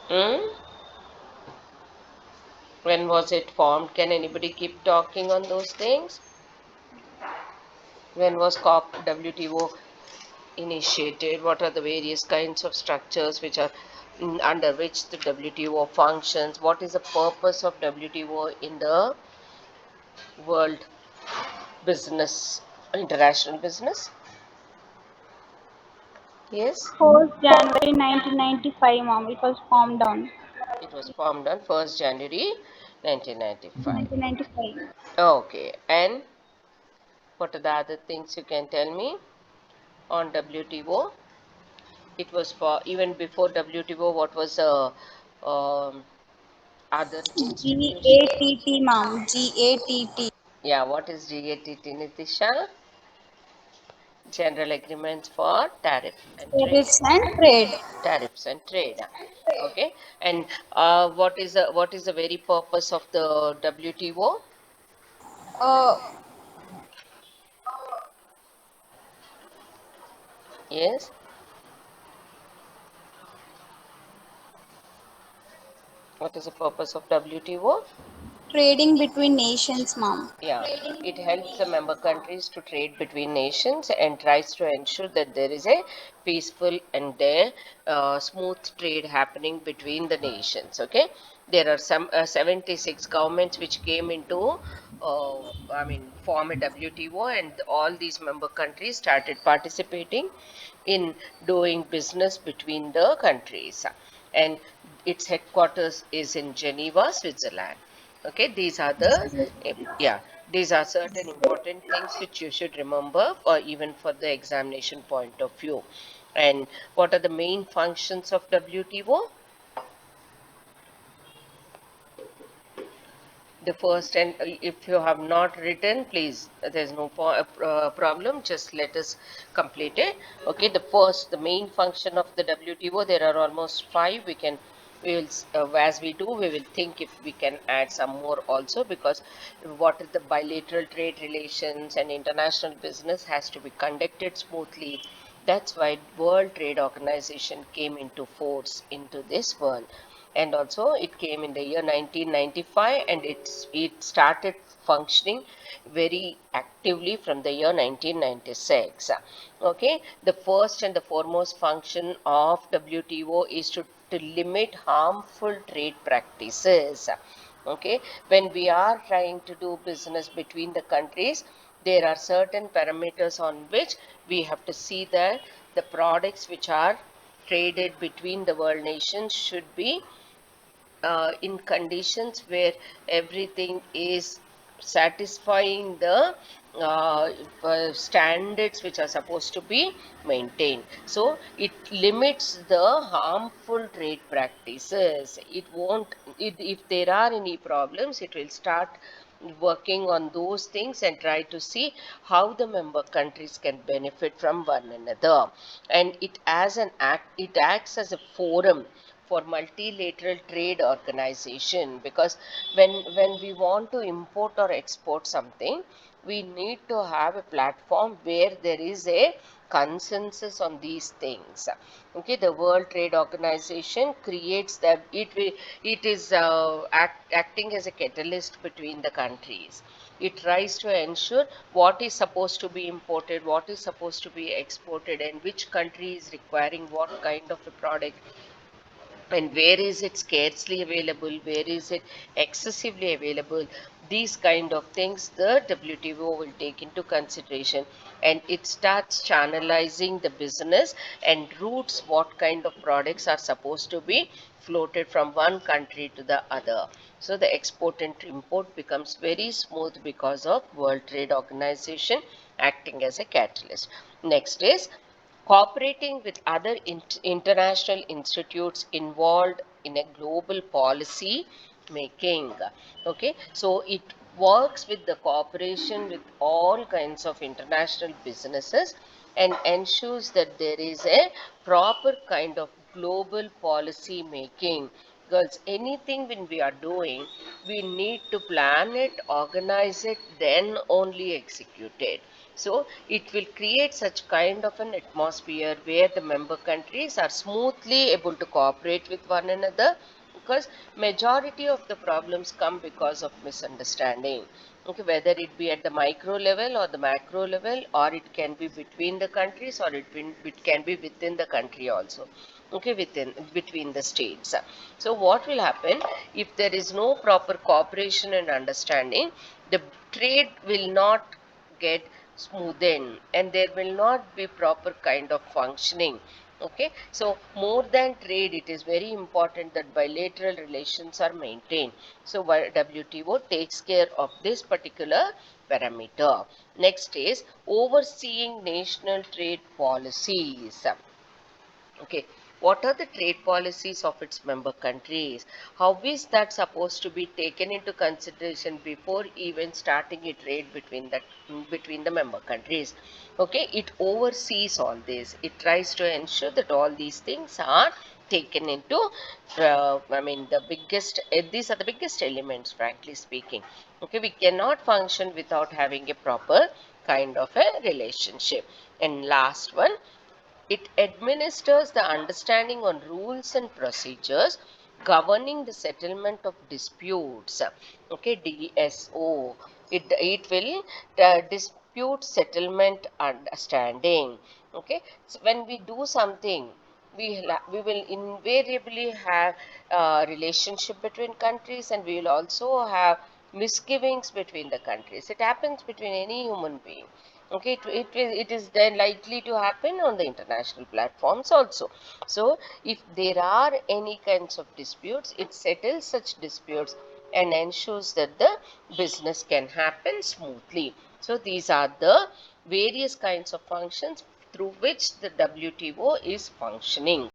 Hmm? When was it formed? Can anybody keep talking on those things? When was WTO initiated? What are the various kinds of structures which are under which the WTO functions? What is the purpose of WTO in the world business, international business? Yes, 1st January 1995, mom. It was formed on it was formed on 1st January 1995. 1995. Okay, and what are the other things you can tell me on WTO? It was for even before WTO, what was the other institution? GATT, mom. GATT. Yeah, what is GATT, Nitisha? General Agreements for Tariff and Trade. Tariffs and trade. Tariffs and trade. Okay, and what is the very purpose of the WTO? Uh, Yes, what is the purpose of WTO? Trading between nations, mom. Yeah, it helps the member countries to trade between nations and tries to ensure that there is a peaceful and smooth trade happening between the nations. Okay, there are some 76 governments which came into, form a WTO, and all these member countries started participating in doing business between the countries. And its headquarters is in Geneva, Switzerland. Okay, these are the yeah, these are certain important things which you should remember, or even for the examination point of view. And what are the main functions of WTO? The first, and if you have not written, please, there's no problem, just let us complete it. Okay, the main function of the WTO, there are almost five. We will, as we do, we will think if we can add some more also, because what is the bilateral trade relations and international business has to be conducted smoothly. That's why World Trade Organization came into force into this world. And also it came in the year 1995, and it started functioning very actively from the year 1996. Okay, the first and the foremost function of WTO is to limit harmful trade practices. Okay, when we are trying to do business between the countries, there are certain parameters on which we have to see that the products which are traded between the world nations should be in conditions where everything is satisfying the standards which are supposed to be maintained. So it limits the harmful trade practices. It won't, if there are any problems, it will start working on those things and try to see how the member countries can benefit from one another. And it acts as a forum for multilateral trade organization, because when we want to import or export something, we need to have a platform where there is a consensus on these things. Okay, the World Trade Organization creates that it is acting as a catalyst between the countries. It tries to ensure what is supposed to be imported, what is supposed to be exported, and which country is requiring what kind of a product, and where is it scarcely available, where is it excessively available. These kind of things the WTO will take into consideration, and it starts channelizing the business and routes what kind of products are supposed to be floated from one country to the other. So the export and import becomes very smooth because of World Trade Organization acting as a catalyst. Next is cooperating with other international institutes involved in a global policy making. Okay, so it works with the cooperation with all kinds of international businesses and ensures that there is a proper kind of global policy making girls, anything when we are doing, we need to plan it, organize it, then only execute it. So it will create such kind of an atmosphere where the member countries are smoothly able to cooperate with one another, because majority of the problems come because of misunderstanding. Okay, whether it be at the micro level or the macro level, or it can be between the countries, or it can be within the country also. Okay, within between the states. So what will happen if there is no proper cooperation and understanding? The trade will not get smoothened, and there will not be proper kind of functioning. Okay, so more than trade, it is very important that bilateral relations are maintained. So WTO takes care of this particular parameter. Next is overseeing national trade policies. Okay, what are the trade policies of its member countries? How is that supposed to be taken into consideration before even starting a trade between the member countries? Okay, it oversees all this. It tries to ensure that all these things are taken into. The biggest. These are the biggest elements, frankly speaking. Okay, we cannot function without having a proper kind of a relationship. And last one, it administers the understanding on rules and procedures governing the settlement of disputes. Okay, DSO. It will dispute settlement understanding. Okay, so when we do something, we will invariably have relationship between countries, and we will also have misgivings between the countries. It happens between any human being. Okay, it is then likely to happen on the international platforms also. So if there are any kinds of disputes, it settles such disputes and ensures that the business can happen smoothly. So these are the various kinds of functions through which the WTO is functioning.